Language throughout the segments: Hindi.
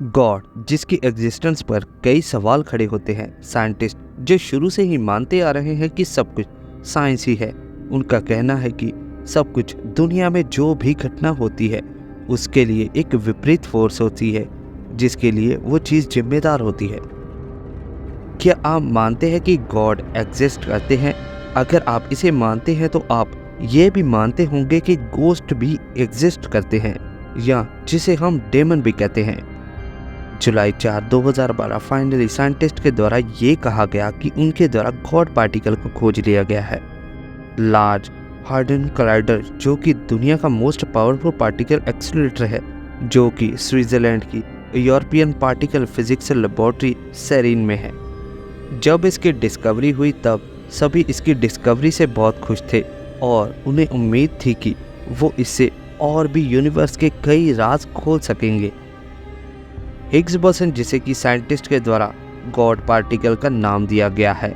गॉड, जिसकी एग्जिस्टेंस पर कई सवाल खड़े होते हैं। साइंटिस्ट जो शुरू से ही मानते आ रहे हैं कि सब कुछ साइंस ही है, उनका कहना है कि सब कुछ दुनिया में जो भी घटना होती है उसके लिए एक विपरीत फोर्स होती है जिसके लिए वो चीज़ जिम्मेदार होती है। क्या आप मानते हैं कि गॉड एग्जिस्ट करते हैं? अगर आप इसे मानते हैं तो आप ये भी मानते होंगे कि गोस्ट भी एग्जिस्ट करते हैं, या जिसे हम डेमन भी कहते हैं। जुलाई 4, 2012 फाइनली साइंटिस्ट के द्वारा ये कहा गया कि उनके द्वारा गॉड पार्टिकल को खोज लिया गया है। लार्ज हार्डन कोलाइडर, जो कि दुनिया का मोस्ट पावरफुल पार्टिकल एक्सीलरेटर है, जो कि स्विट्जरलैंड की European particle physics laboratory CERN में है। जब इसकी डिस्कवरी हुई तब सभी इसकी डिस्कवरी से बहुत खुश थे और उन्हें उम्मीद थी कि वो इससे और भी यूनिवर्स के कई राज खोल सकेंगे। हिग्स बोसन, जिसे कि साइंटिस्ट के द्वारा गॉड पार्टिकल का नाम दिया गया है,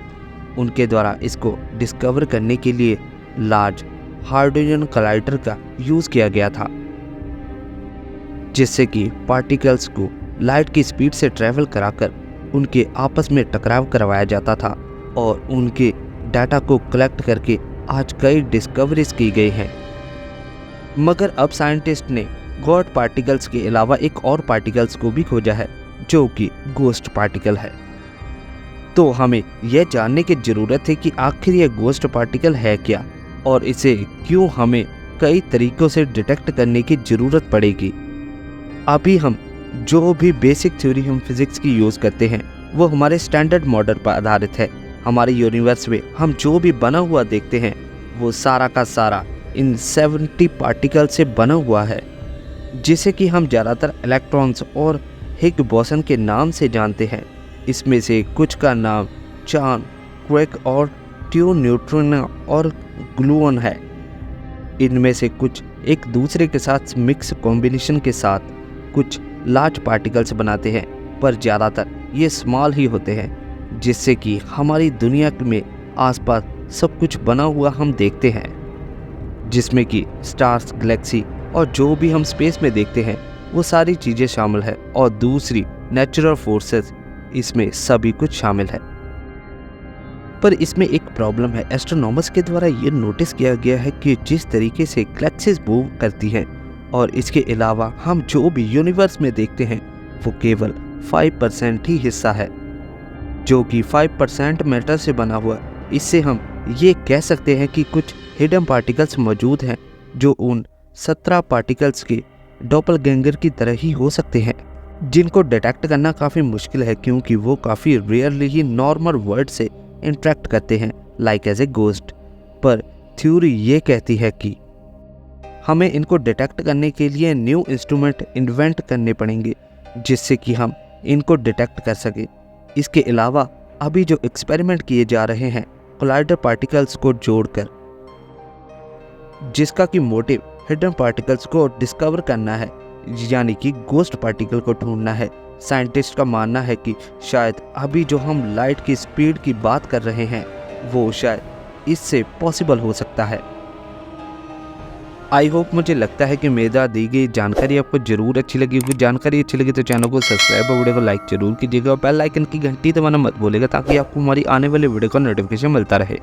उनके द्वारा इसको डिस्कवर करने के लिए लार्ज हार्डन कोलाइडर का यूज़ किया गया था, जिससे कि पार्टिकल्स को लाइट की स्पीड से ट्रैवल कराकर उनके आपस में टकराव करवाया जाता था और उनके डाटा को कलेक्ट करके आज कई डिस्कवरीज की गई हैं। मगर अब साइंटिस्ट ने गॉड पार्टिकल्स के अलावा एक और पार्टिकल्स को भी खोजा है, जो कि गोस्ट पार्टिकल है। तो हमें यह जानने की ज़रूरत है कि आखिर यह गोस्ट पार्टिकल है क्या और इसे क्यों हमें कई तरीक़ों से डिटेक्ट करने की ज़रूरत पड़ेगी। अभी हम जो भी बेसिक थ्योरी हम फिज़िक्स की यूज़ करते हैं वो हमारे स्टैंडर्ड मॉडल पर आधारित है। हमारे यूनिवर्स में हम जो भी बना हुआ देखते हैं वो सारा का सारा इन 70 पार्टिकल से बना हुआ है, जिसे कि हम ज़्यादातर इलेक्ट्रॉन्स और हिग बोसन के नाम से जानते हैं। इसमें से कुछ का नाम चान, क्वेक और ट्यून न्यूट्रिनो और ग्लूऑन है। इनमें से कुछ एक दूसरे के साथ मिक्स कॉम्बिनेशन के साथ कुछ लार्ज पार्टिकल्स बनाते हैं, पर ज़्यादातर ये स्मॉल ही होते हैं, जिससे कि हमारी दुनिया में आसपास सब कुछ बना हुआ हम देखते हैं, जिसमें कि स्टार्स, गैलेक्सी और जो भी हम स्पेस में देखते हैं वो सारी चीज़ें शामिल है, और दूसरी नेचुरल फोर्सेस इसमें सभी कुछ शामिल है। पर इसमें एक प्रॉब्लम है। एस्ट्रोनॉमर्स के द्वारा ये नोटिस किया गया है कि जिस तरीके से गैलेक्सीज मूव करती हैं और इसके अलावा हम जो भी यूनिवर्स में देखते हैं वो केवल 5% ही हिस्सा है, जो कि 5% मैटर से बना हुआ है। इससे हम ये कह सकते हैं कि कुछ हिडन पार्टिकल्स मौजूद हैं जो उन 17 पार्टिकल्स के डॉपलगैंगर की तरह ही हो सकते हैं, जिनको डिटेक्ट करना काफ़ी मुश्किल है क्योंकि वो काफ़ी रेयरली ही नॉर्मल वर्ल्ड से इंटरेक्ट करते हैं, लाइक एज ए गोस्ट। पर थ्योरी ये कहती है कि हमें इनको डिटेक्ट करने के लिए न्यू इंस्ट्रूमेंट इन्वेंट करने पड़ेंगे, जिससे कि हम इनको डिटेक्ट कर सकें। इसके अलावा अभी जो एक्सपेरिमेंट किए जा रहे हैं कोलाइडर पार्टिकल्स को जोड़कर, जिसका कि मोटिव हिडन पार्टिकल्स को डिस्कवर करना है, यानी कि गोस्ट पार्टिकल को ढूंढना है। साइंटिस्ट का मानना है कि शायद अभी जो हम लाइट की स्पीड की बात कर रहे हैं वो शायद इससे पॉसिबल हो सकता है। आई होप, मुझे लगता है कि मेरा दी गई जानकारी आपको ज़रूर अच्छी लगी होगी। जानकारी अच्छी लगी तो चैनल को सब्सक्राइब और वीडियो को लाइक जरूर कीजिएगा और बेल आइकन की घंटी दबाना मत भूलिएगा, ताकि आपको हमारी आने वाली वीडियो का नोटिफिकेशन मिलता रहे।